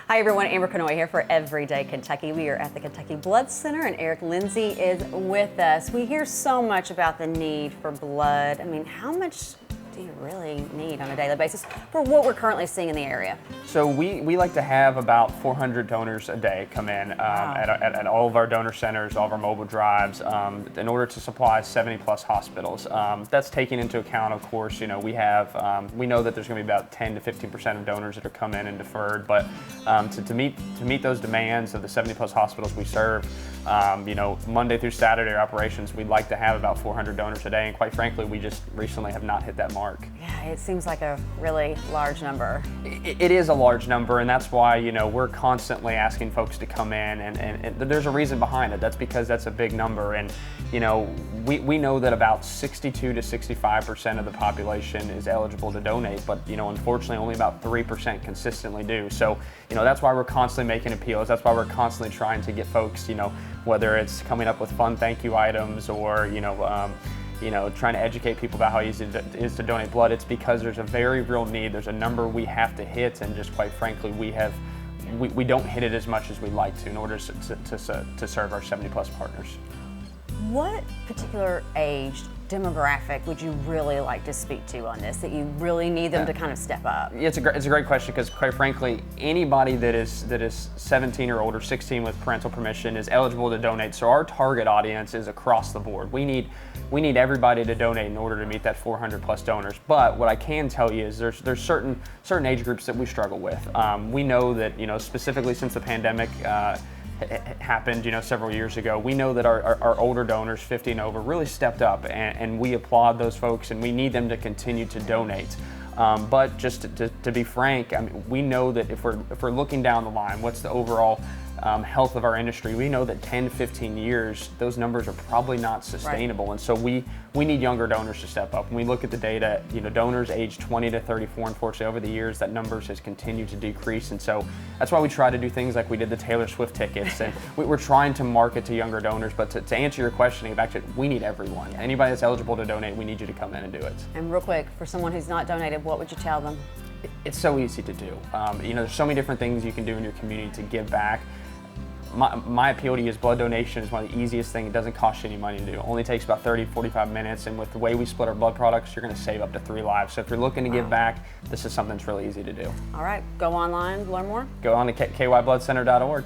Hi everyone, Amber Kanoy here for Everyday Kentucky. We are at the Kentucky Blood Center and Eric Lindsay is with us. We hear so much about the need for blood. I mean, how much do you really need on a daily basis for what we're currently seeing in the area? So we like to have about 400 donors a day come in at all of our donor centers, all of our mobile drives, in order to supply 70 plus hospitals. That's taking into account, of course, we know that there's going to be about 10 to 15% of donors that are come in and deferred, but to meet those demands of the 70 plus hospitals we serve, Monday through Saturday operations, we'd like to have about 400 donors a day, and quite frankly, we just recently have not hit that mark. Yeah, it seems like a really large number. It is a large number, and that's why we're constantly asking folks to come in, and there's a reason behind it. That's because that's a big number, and we know that about 62 to 65% of the population is eligible to donate, but unfortunately only about 3% consistently do. So that's why we're constantly making appeals. That's why we're constantly trying to get folks, whether it's coming up with fun thank you items or trying to educate people about how easy it is to donate blood. It's because there's a very real need. There's a number we have to hit, and just quite frankly, we don't hit it as much as we'd like to in order to serve our 70 plus partners. What particular age demographic would you really like to speak to on this, that you really need them to kind of step up? It's a great question, because quite frankly, anybody that is 17 or older, 16 with parental permission is eligible to donate. So our target audience is across the board. We need everybody to donate in order to meet that 400 plus donors. But what I can tell you is there's certain age groups that we struggle with. We know that specifically since the pandemic happened several years ago, we know that our older donors 50 and over really stepped up, and we applaud those folks, and we need them to continue to donate. But just to be frank, I mean, we know that if we're looking down the line, what's the overall health of our industry, we know that 10 to 15 years, those numbers are probably not sustainable. Right. And so we need younger donors to step up. When we look at the data, donors aged 20 to 34, unfortunately, over the years, that numbers has continued to decrease. And so that's why we try to do things like we did the Taylor Swift tickets. And we're trying to market to younger donors. But to answer your question, back to we need everyone. Anybody that's eligible to donate, we need you to come in and do it. And real quick, for someone who's not donated, what would you tell them? It's so easy to do. There's so many different things you can do in your community to give back. My appeal to you is blood donation is one of the easiest things. It doesn't cost you any money to do. It only takes about 30, 45 minutes, and with the way we split our blood products, you're going to save up to 3 lives. So if you're looking to give back, this is something that's really easy to do. All right, go online, learn more? Go on to kybloodcenter.org.